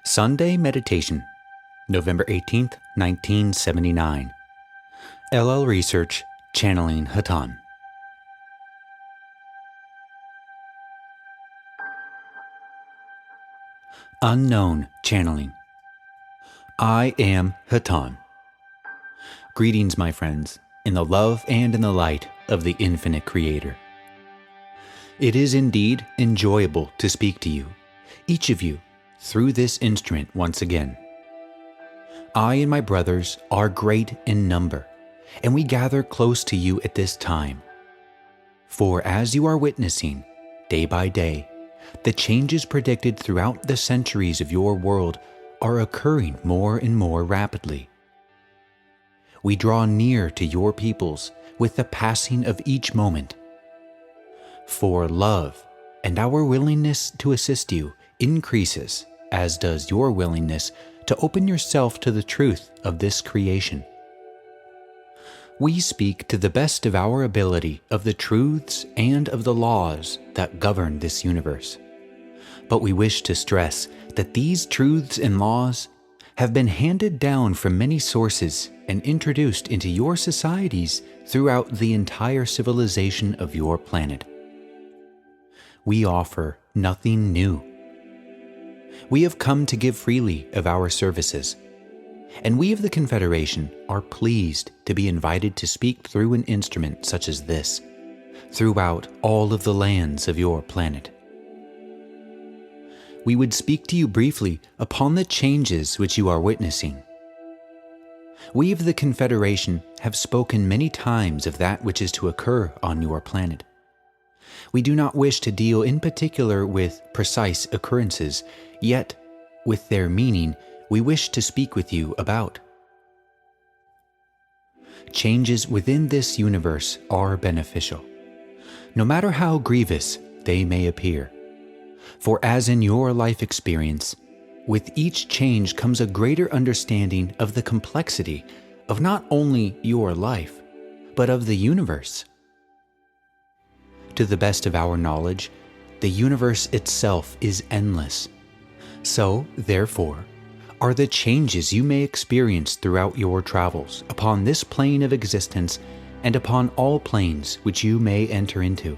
Sunday Meditation, November 18th, 1979. LL Research, Channeling Hatonn. Unknown Channeling. I am Hatonn. Greetings, my friends, in the love and in the light of the infinite Creator. It is indeed enjoyable to speak to you, each of you, through this instrument once again. I and my brothers are great in number, and we gather close to you at this time. For as you are witnessing, day by day, the changes predicted throughout the centuries of your world are occurring more and more rapidly. We draw near to your peoples with the passing of each moment. For love and our willingness to assist you increases, as does your willingness to open yourself to the truth of this creation. We speak to the best of our ability of the truths and of the laws that govern this universe. But we wish to stress that these truths and laws have been handed down from many sources and introduced into your societies throughout the entire civilization of your planet. We offer nothing new. We have come to give freely of our services, and we of the Confederation are pleased to be invited to speak through an instrument such as this, throughout all of the lands of your planet. We would speak to you briefly upon the changes which you are witnessing. We of the Confederation have spoken many times of that which is to occur on your planet. We do not wish to deal in particular with precise occurrences, yet, with their meaning, we wish to speak with you about. Changes within this universe are beneficial, no matter how grievous they may appear. For as in your life experience, with each change comes a greater understanding of the complexity of not only your life, but of the universe. To the best of our knowledge, the universe itself is endless. So, therefore, are the changes you may experience throughout your travels upon this plane of existence and upon all planes which you may enter into.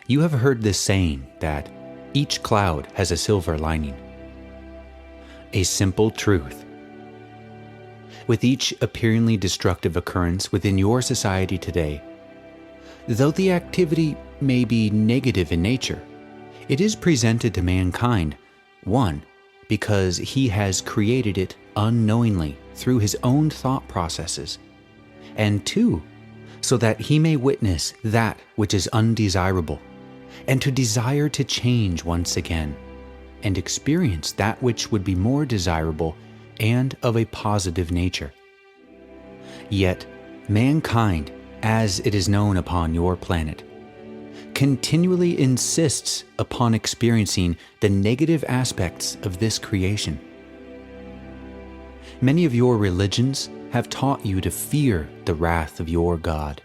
You have heard this saying that each cloud has a silver lining. A simple truth. With each appearingly destructive occurrence within your society today, though the activity may be negative in nature, it is presented to mankind, one, because he has created it unknowingly through his own thought processes, and two, so that he may witness that which is undesirable, and to desire to change once again, and experience that which would be more desirable and of a positive nature. Yet, mankind, as it is known upon your planet, continually insists upon experiencing the negative aspects of this creation. Many of your religions have taught you to fear the wrath of your God.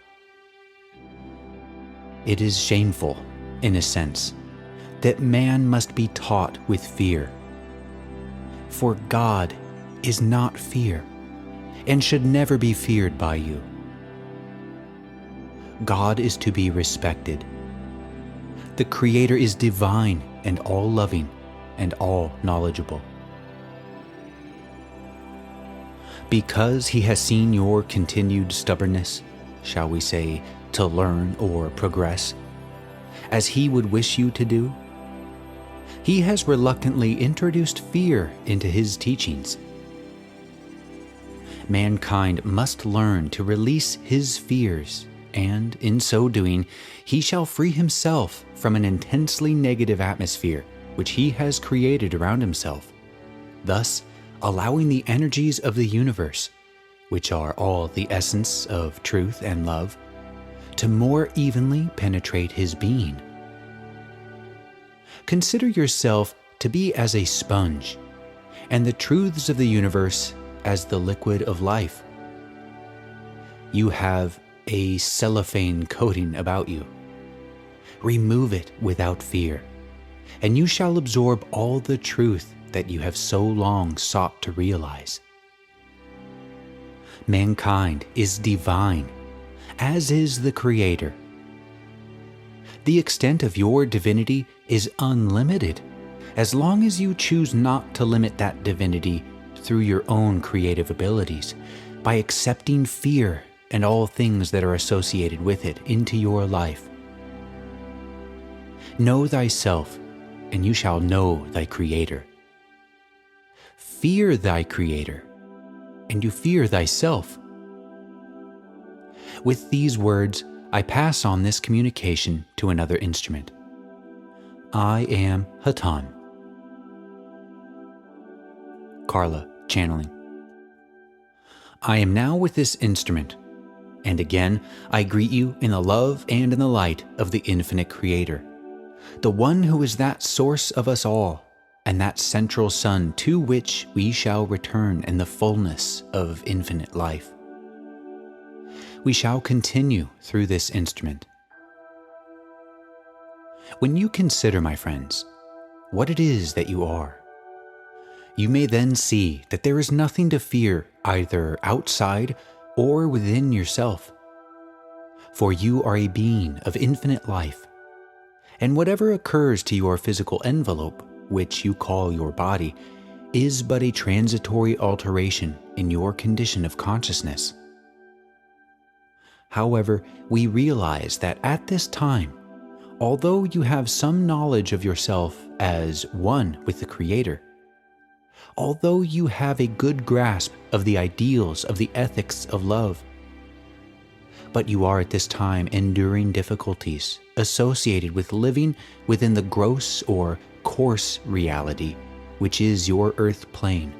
It is shameful, in a sense, that man must be taught with fear. For God is not fear, and should never be feared by you. God is to be respected. The Creator is divine and all-loving and all-knowledgeable. Because He has seen your continued stubbornness, shall we say, to learn or progress, as He would wish you to do, He has reluctantly introduced fear into His teachings. Mankind must learn to release his fears, and in so doing, he shall free himself from an intensely negative atmosphere which he has created around himself, thus allowing the energies of the universe, which are all the essence of truth and love, to more evenly penetrate his being. Consider yourself to be as a sponge, and the truths of the universe as the liquid of life. You have a cellophane coating about you. Remove it without fear, and you shall absorb all the truth that you have so long sought to realize. Mankind is divine, as is the Creator. The extent of your divinity is unlimited, as long as you choose not to limit that divinity through your own creative abilities, by accepting fear and all things that are associated with it into your life. Know thyself, and you shall know thy Creator. Fear thy Creator, and you fear thyself. With these words, I pass on this communication to another instrument. I am Hatonn. Carla, channeling. I am now with this instrument, and again I greet you in the love and in the light of the infinite Creator, the one who is that source of us all, and that central sun to which we shall return in the fullness of infinite life. We shall continue through this instrument. When you consider, my friends, what it is that you are, you may then see that there is nothing to fear either outside or within yourself. For you are a being of infinite life, and whatever occurs to your physical envelope, which you call your body, is but a transitory alteration in your condition of consciousness. However, we realize that at this time, although you have some knowledge of yourself as one with the Creator, although you have a good grasp of the ideals of the ethics of love, but you are at this time enduring difficulties associated with living within the gross or coarse reality, which is your earth plane.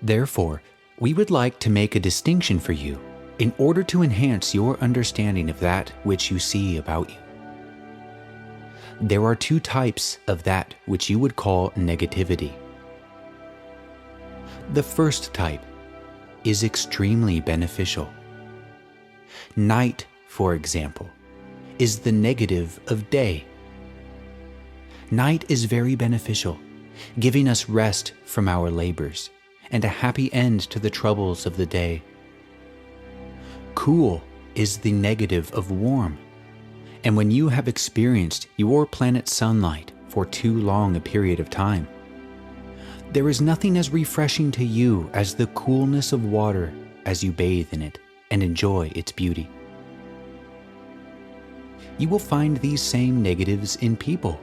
Therefore, we would like to make a distinction for you in order to enhance your understanding of that which you see about you. There are two types of that which you would call negativity. The first type is extremely beneficial. Night, for example, is the negative of day. Night is very beneficial, giving us rest from our labors and a happy end to the troubles of the day. Cool is the negative of warm, and when you have experienced your planet's sunlight for too long a period of time, there is nothing as refreshing to you as the coolness of water as you bathe in it and enjoy its beauty. You will find these same negatives in people.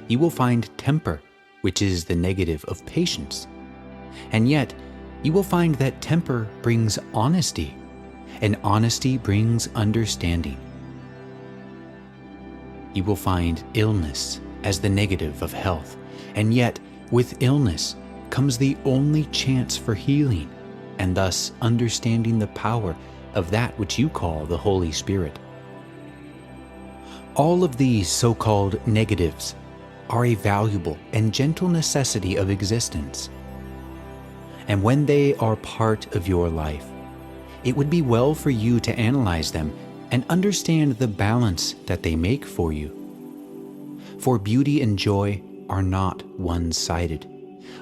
You will find temper, which is the negative of patience, and yet you will find that temper brings honesty, and honesty brings understanding. You will find illness as the negative of health, and yet with illness comes the only chance for healing, and thus understanding the power of that which you call the Holy Spirit. All of these so-called negatives are a valuable and gentle necessity of existence. And when they are part of your life, it would be well for you to analyze them and understand the balance that they make for you. For beauty and joy are not one-sided,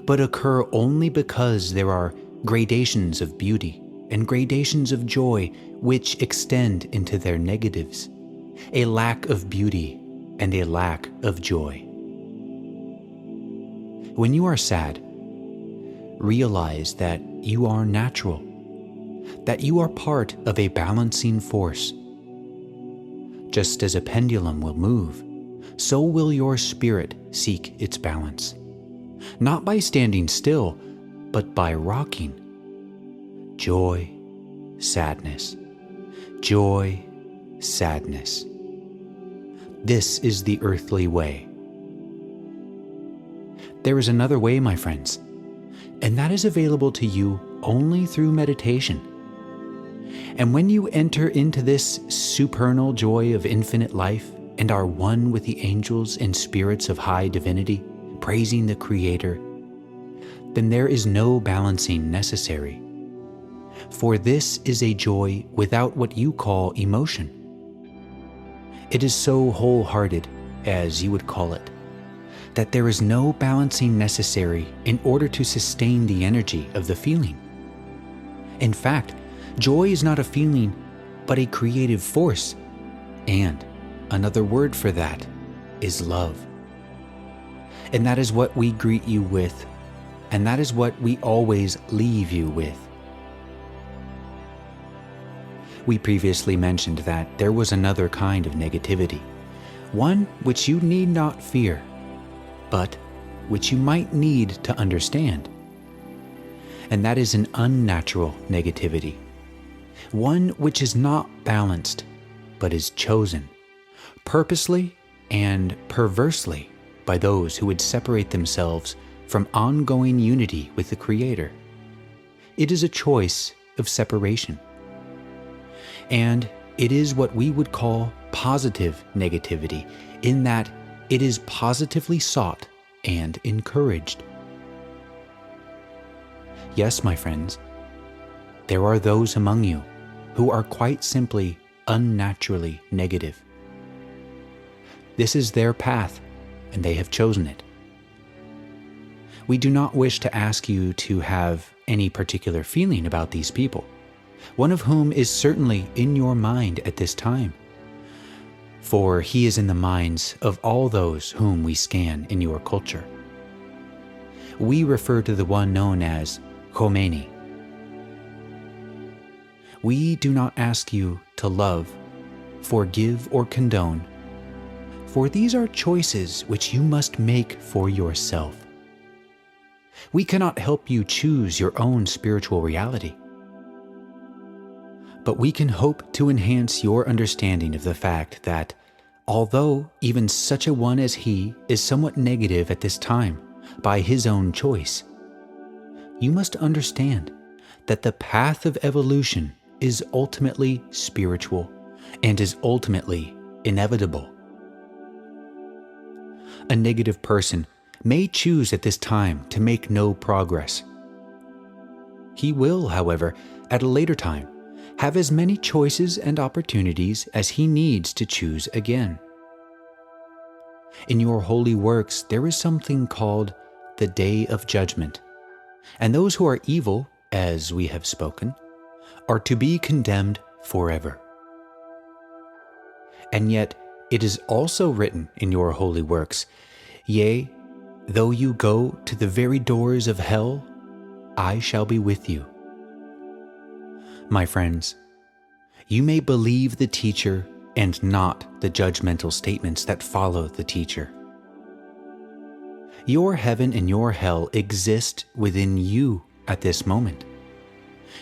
but occur only because there are gradations of beauty and gradations of joy which extend into their negatives, a lack of beauty and a lack of joy. When you are sad, realize that you are natural, that you are part of a balancing force. Just as a pendulum will move, so will your spirit seek its balance, not by standing still, but by rocking. Joy, sadness, joy, sadness. This is the earthly way. There is another way, my friends, and that is available to you only through meditation. And when you enter into this supernal joy of infinite life and are one with the angels and spirits of high divinity, praising the Creator, then there is no balancing necessary. For this is a joy without what you call emotion. It is so wholehearted as you would call it, that there is no balancing necessary in order to sustain the energy of the feeling. In fact, joy is not a feeling, but a creative force, and another word for that is love. And that is what we greet you with, and that is what we always leave you with. We previously mentioned that there was another kind of negativity, one which you need not fear, but which you might need to understand. And that is an unnatural negativity, one which is not balanced, but is chosen, purposely and perversely, by those who would separate themselves from ongoing unity with the Creator. It is a choice of separation. And it is what we would call positive negativity, in that it is positively sought and encouraged. Yes, my friends, there are those among you who are quite simply unnaturally negative. This is their path, and they have chosen it. We do not wish to ask you to have any particular feeling about these people, one of whom is certainly in your mind at this time, for he is in the minds of all those whom we scan in your culture. We refer to the one known as Khomeini. We do not ask you to love, forgive, or condone, for these are choices which you must make for yourself. We cannot help you choose your own spiritual reality, but we can hope to enhance your understanding of the fact that, although even such a one as he is somewhat negative at this time by his own choice, you must understand that the path of evolution is ultimately spiritual and is ultimately inevitable. A negative person may choose at this time to make no progress. He will, however, at a later time, have as many choices and opportunities as he needs to choose again. In your holy works, there is something called the Day of Judgment, and those who are evil, as we have spoken, are to be condemned forever. And yet, it is also written in your holy works, "Yea, though you go to the very doors of hell, I shall be with you." My friends, you may believe the teacher and not the judgmental statements that follow the teacher. Your heaven and your hell exist within you at this moment.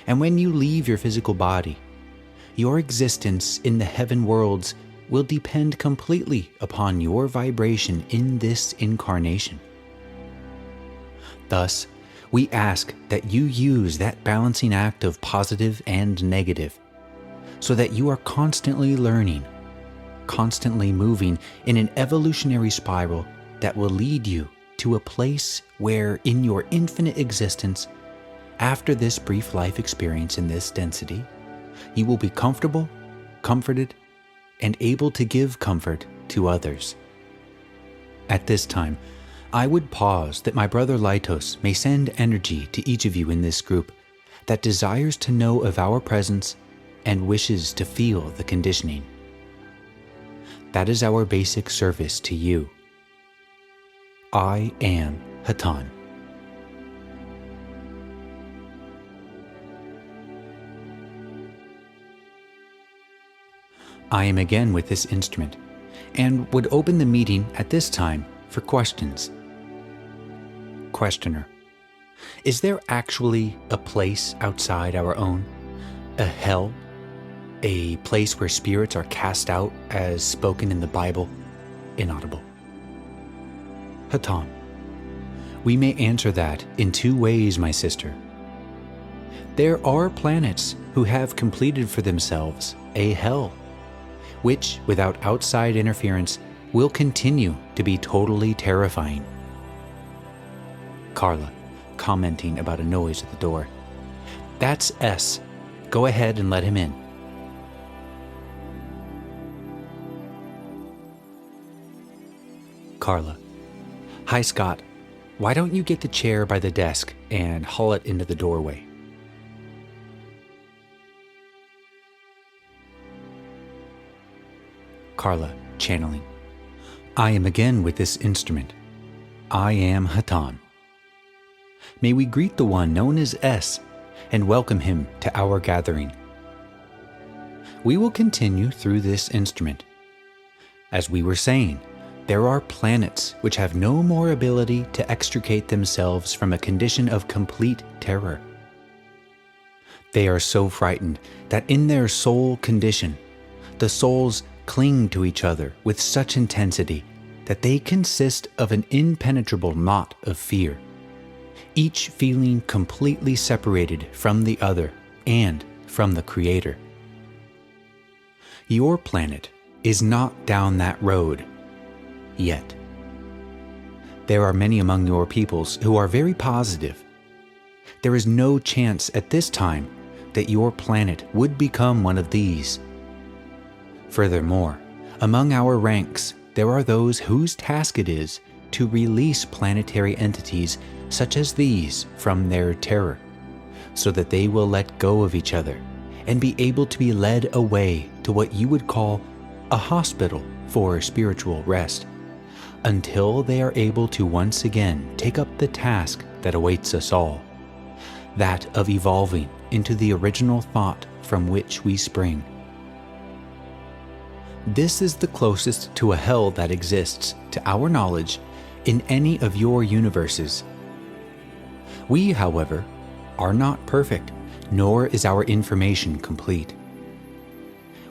And when you leave your physical body, your existence in the heaven worlds will depend completely upon your vibration in this incarnation. Thus, we ask that you use that balancing act of positive and negative, so that you are constantly learning, constantly moving in an evolutionary spiral that will lead you to a place where, in your infinite existence, after this brief life experience in this density, you will be comfortable, comforted, and able to give comfort to others. At this time, I would pause that my brother Lytos may send energy to each of you in this group that desires to know of our presence and wishes to feel the conditioning. That is our basic service to you. I am Hatonn. I am again with this instrument, and would open the meeting at this time for questions. Questioner: is there actually a place outside our own? A hell? A place where spirits are cast out as spoken in the Bible? Inaudible. Hatonn: we may answer that in two ways, my sister. There are planets who have completed for themselves a hell, which, without outside interference, will continue to be totally terrifying. Carla, commenting about a noise at the door: that's S. Go ahead and let him in. Carla. Hi, Scott. Why don't you get the chair by the desk and haul it into the doorway? Carla, channeling. I am again with this instrument. I am Hatonn. May we greet the one known as S and welcome him to our gathering. We will continue through this instrument. As we were saying, there are planets which have no more ability to extricate themselves from a condition of complete terror. They are so frightened that in their soul condition, the souls cling to each other with such intensity that they consist of an impenetrable knot of fear, each feeling completely separated from the other and from the Creator. Your planet is not down that road yet. There are many among your peoples who are very positive. There is no chance at this time that your planet would become one of these. Furthermore, among our ranks, there are those whose task it is to release planetary entities such as these from their terror, so that they will let go of each other and be able to be led away to what you would call a hospital for spiritual rest, until they are able to once again take up the task that awaits us all, that of evolving into the original thought from which we spring. This is the closest to a hell that exists, to our knowledge, in any of your universes. We, however, are not perfect, nor is our information complete.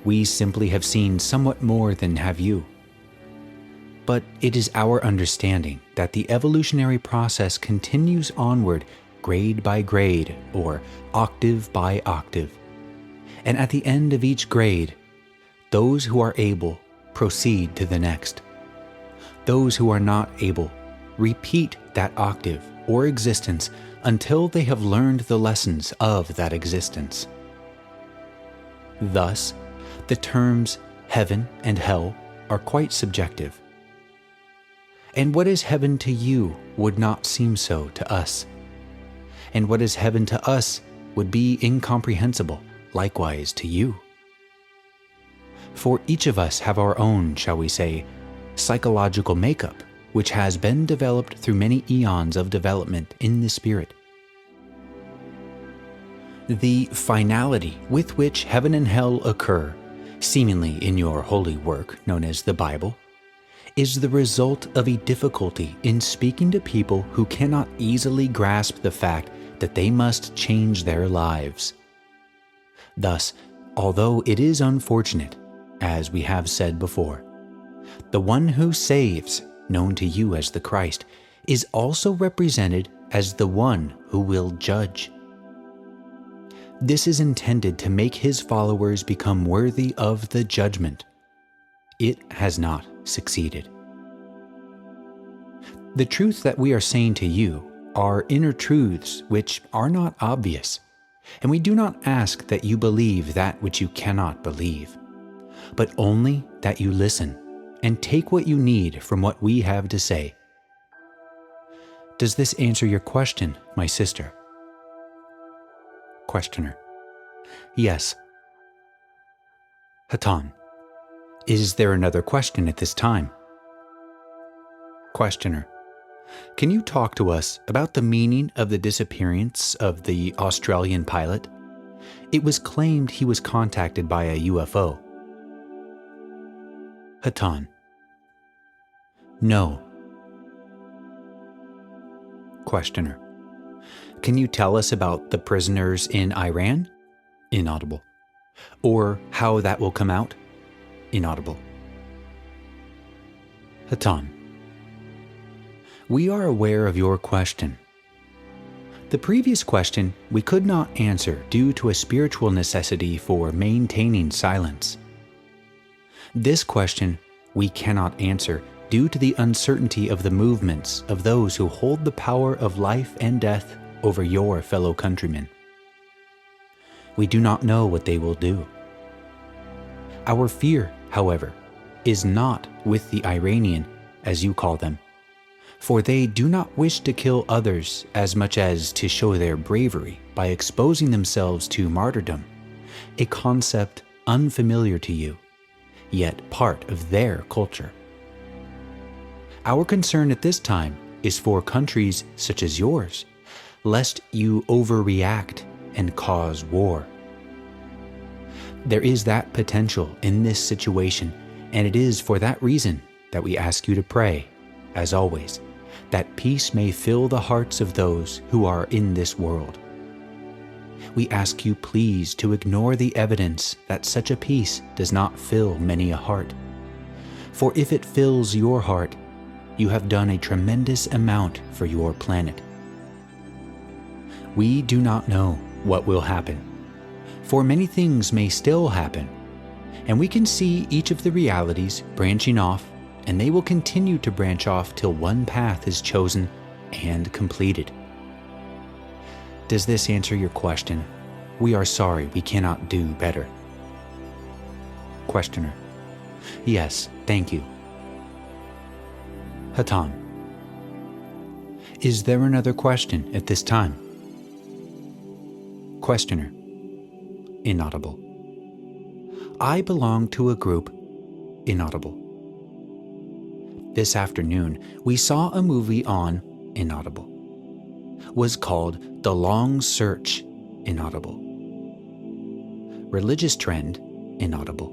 We simply have seen somewhat more than have you. But it is our understanding that the evolutionary process continues onward grade by grade, or octave by octave. And at the end of each grade, those who are able proceed to the next. Those who are not able repeat that octave or existence until they have learned the lessons of that existence. Thus, the terms heaven and hell are quite subjective. And what is heaven to you would not seem so to us. And what is heaven to us would be incomprehensible, likewise to you. For each of us have our own, shall we say, psychological makeup, which has been developed through many eons of development in the spirit. The finality with which heaven and hell occur, seemingly in your holy work known as the Bible, is the result of a difficulty in speaking to people who cannot easily grasp the fact that they must change their lives. Thus, although it is unfortunate, as we have said before, the one who saves, known to you as the Christ, is also represented as the one who will judge. This is intended to make his followers become worthy of the judgment. It has not succeeded. The truth that we are saying to you are inner truths which are not obvious, and we do not ask that you believe that which you cannot believe, but only that you listen and take what you need from what we have to say. Does this answer your question, my sister? Questioner. Yes. Hatonn. Is there another question at this time? Questioner. Can you talk to us about the meaning of the disappearance of the Australian pilot? It was claimed he was contacted by a UFO. Hatonn. No. Questioner. Can you tell us about the prisoners in Iran? Inaudible. Or how that will come out? Inaudible. Hatonn. We are aware of your question. The previous question we could not answer due to a spiritual necessity for maintaining silence. This question we cannot answer due to the uncertainty of the movements of those who hold the power of life and death over your fellow countrymen. We do not know what they will do. Our fear, however, is not with the Iranian as you call them, for they do not wish to kill others as much as to show their bravery by exposing themselves to martyrdom, a concept unfamiliar to you, yet part of their culture. Our concern at this time is for countries such as yours, lest you overreact and cause war. There is that potential in this situation, and it is for that reason that we ask you to pray, as always, that peace may fill the hearts of those who are in this world. We ask you please to ignore the evidence that such a peace does not fill many a heart. For if it fills your heart, you have done a tremendous amount for your planet. We do not know what will happen, for many things may still happen, and we can see each of the realities branching off, and they will continue to branch off till one path is chosen and completed. Does this answer your question? We are sorry we cannot do better. Questioner: Yes, thank you. Hatonn: Is there another question at this time? Questioner: Inaudible. I belong to a group. Inaudible. This afternoon, we saw a movie on Inaudible. Was called The Long Search. Inaudible. Religious trend. Inaudible.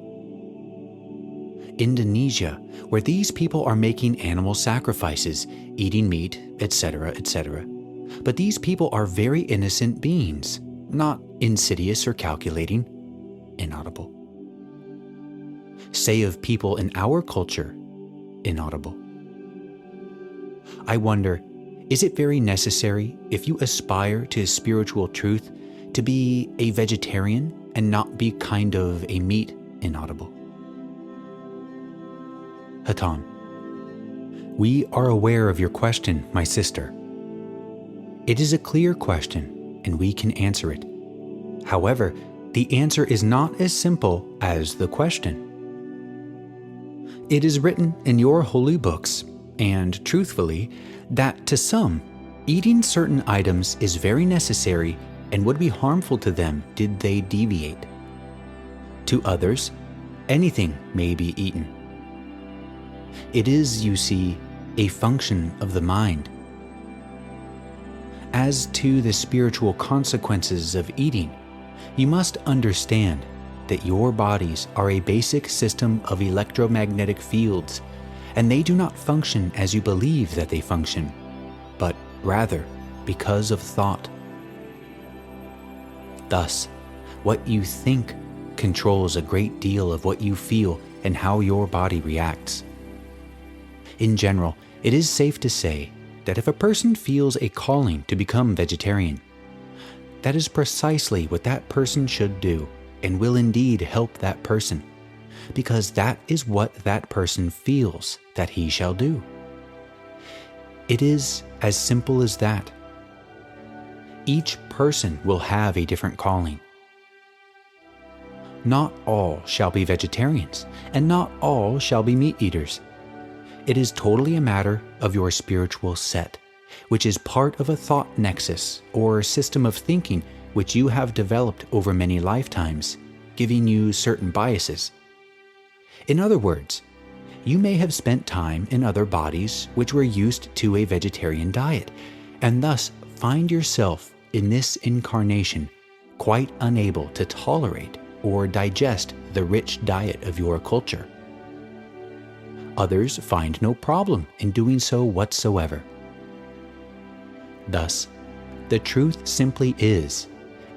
Indonesia, where these people are making animal sacrifices, eating meat, etc., etc. But these people are very innocent beings, not insidious or calculating. Inaudible. Say of people in our culture. Inaudible. I wonder, is it very necessary, if you aspire to spiritual truth, to be a vegetarian and not be kind of a meat? Inaudible. Hatonn: We are aware of your question, my sister. It is a clear question, and we can answer it. However, the answer is not as simple as the question. It is written in your holy books, and truthfully, that to some, eating certain items is very necessary and would be harmful to them did they deviate. To others, anything may be eaten. It is, you see, a function of the mind. As to the spiritual consequences of eating, you must understand that your bodies are a basic system of electromagnetic fields, and they do not function as you believe that they function, but rather because of thought. Thus, what you think controls a great deal of what you feel and how your body reacts. In general, it is safe to say that if a person feels a calling to become vegetarian, that is precisely what that person should do, and will indeed help that person, because that is what that person feels that he shall do. It is as simple as that. Each person will have a different calling. Not all shall be vegetarians, and not all shall be meat eaters. It is totally a matter of your spiritual set, which is part of a thought nexus or system of thinking which you have developed over many lifetimes, giving you certain biases. In other words, you may have spent time in other bodies which were used to a vegetarian diet, and thus find yourself in this incarnation quite unable to tolerate or digest the rich diet of your culture. Others find no problem in doing so whatsoever. Thus, the truth simply is,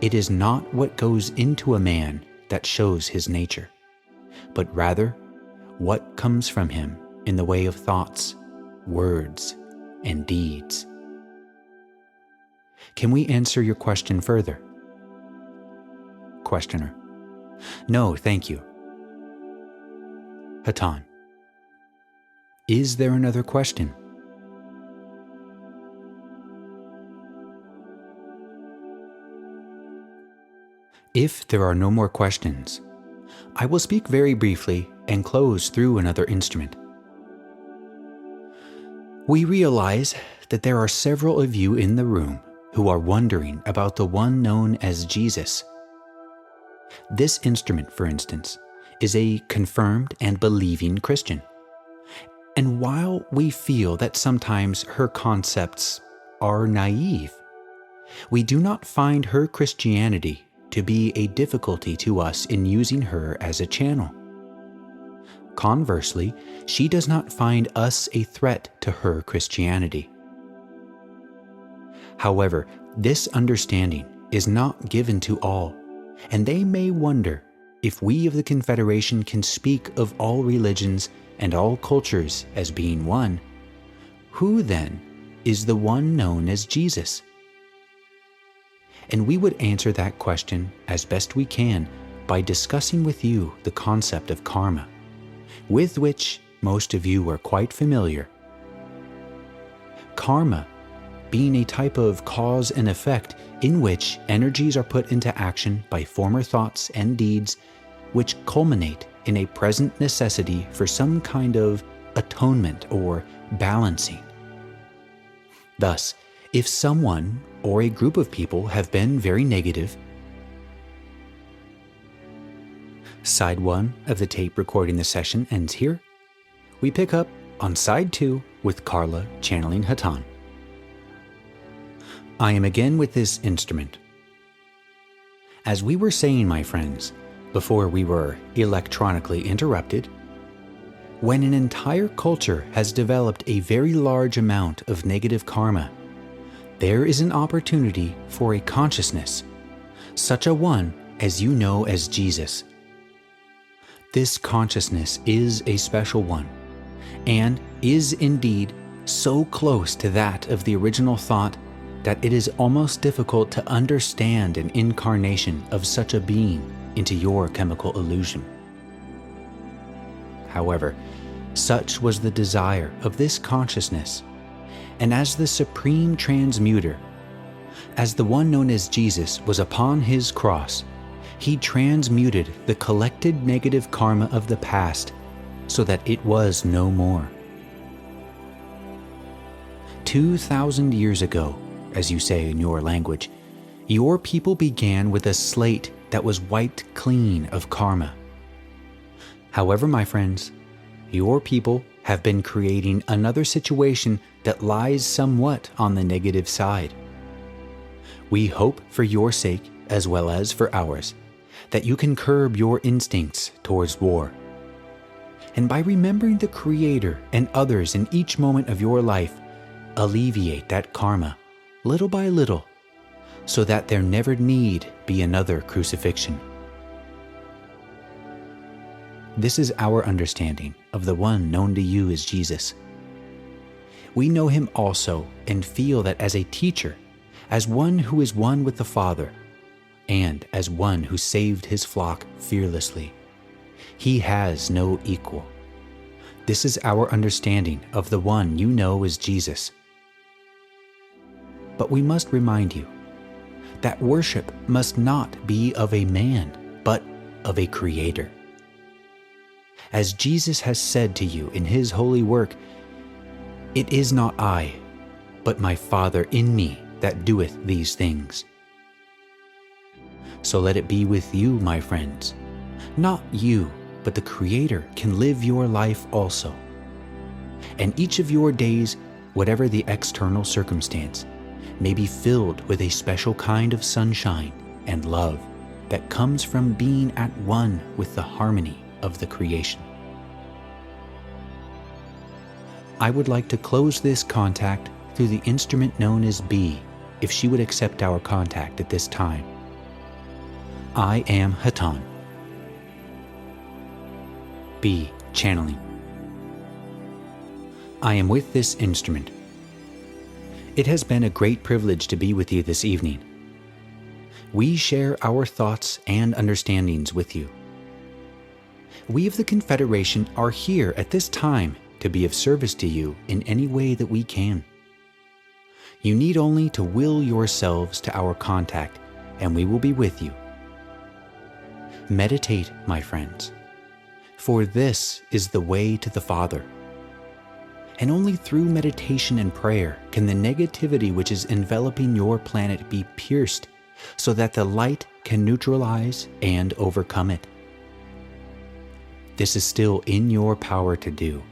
it is not what goes into a man that shows his nature, but rather what comes from him in the way of thoughts, words, and deeds. Can we answer your question further? Questioner: No, thank you. Hatonn: Is there another question? If there are no more questions, I will speak very briefly and close through another instrument. We realize that there are several of you in the room who are wondering about the one known as Jesus. This instrument, for instance, is a confirmed and believing Christian. And while we feel that sometimes her concepts are naive, we do not find her Christianity to be a difficulty to us in using her as a channel. Conversely, she does not find us a threat to her Christianity. However, this understanding is not given to all, and they may wonder if we of the Confederation can speak of all religions and all cultures as being one. Who then is the one known as Jesus? And we would answer that question as best we can by discussing with you the concept of karma, with which most of you are quite familiar. Karma being a type of cause and effect in which energies are put into action by former thoughts and deeds which culminate in a present necessity for some kind of atonement or balancing. Thus, if someone or a group of people have been very negative, Side 1 of the tape recording the session ends here. We pick up on Side 2 with Carla channeling Hatonn. I am again with this instrument. As we were saying, my friends, before we were electronically interrupted, when an entire culture has developed a very large amount of negative karma, there is an opportunity for a consciousness, such a one as you know as Jesus. This consciousness is a special one, and is indeed so close to that of the original thought that it is almost difficult to understand an incarnation of such a being into your chemical illusion. However, such was the desire of this consciousness, and as the supreme transmuter, as the one known as Jesus was upon his cross, he transmuted the collected negative karma of the past so that it was no more. 2,000 years ago, as you say in your language, your people began with a slate that was wiped clean of karma. However, my friends, your people have been creating another situation that lies somewhat on the negative side. We hope for your sake, as well as for ours, that you can curb your instincts towards war. And by remembering the Creator and others in each moment of your life, alleviate that karma, little by little, so that there never need be another crucifixion. This is our understanding of the one known to you as Jesus. We know him also and feel that as a teacher, as one who is one with the Father, and as one who saved his flock fearlessly, he has no equal. This is our understanding of the one you know as Jesus. But we must remind you that worship must not be of a man, but of a Creator. As Jesus has said to you in his holy work, "It is not I, but my Father in me that doeth these things." So let it be with you, my friends. Not you, but the Creator can live your life also. And each of your days, whatever the external circumstance, may be filled with a special kind of sunshine and love that comes from being at one with the harmony of the creation. I would like to close this contact through the instrument known as B, if she would accept our contact at this time. I am Hatonn. B. Channeling. I am with this instrument. It has been a great privilege to be with you this evening. We share our thoughts and understandings with you. We of the Confederation are here at this time to be of service to you in any way that we can. You need only to will yourselves to our contact, and we will be with you. Meditate, my friends, for this is the way to the Father. And only through meditation and prayer can the negativity which is enveloping your planet be pierced so that the light can neutralize and overcome it. This is still in your power to do.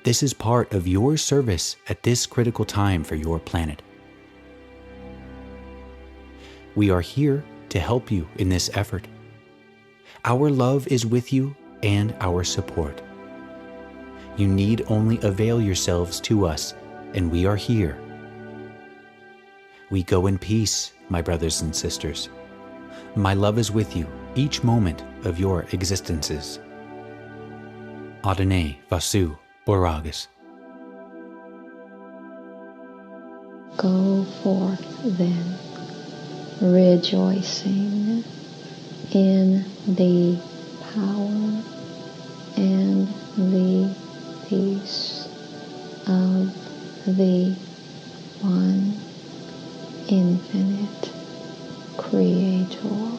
This is part of your service at this critical time for your planet. We are here to help you in this effort. Our love is with you and our support. You need only avail yourselves to us, and we are here. We go in peace, my brothers and sisters. My love is with you each moment of your existences. Adonai Vasu Boragas. Go forth then, rejoicing in the power and the peace of the one infinite Creator.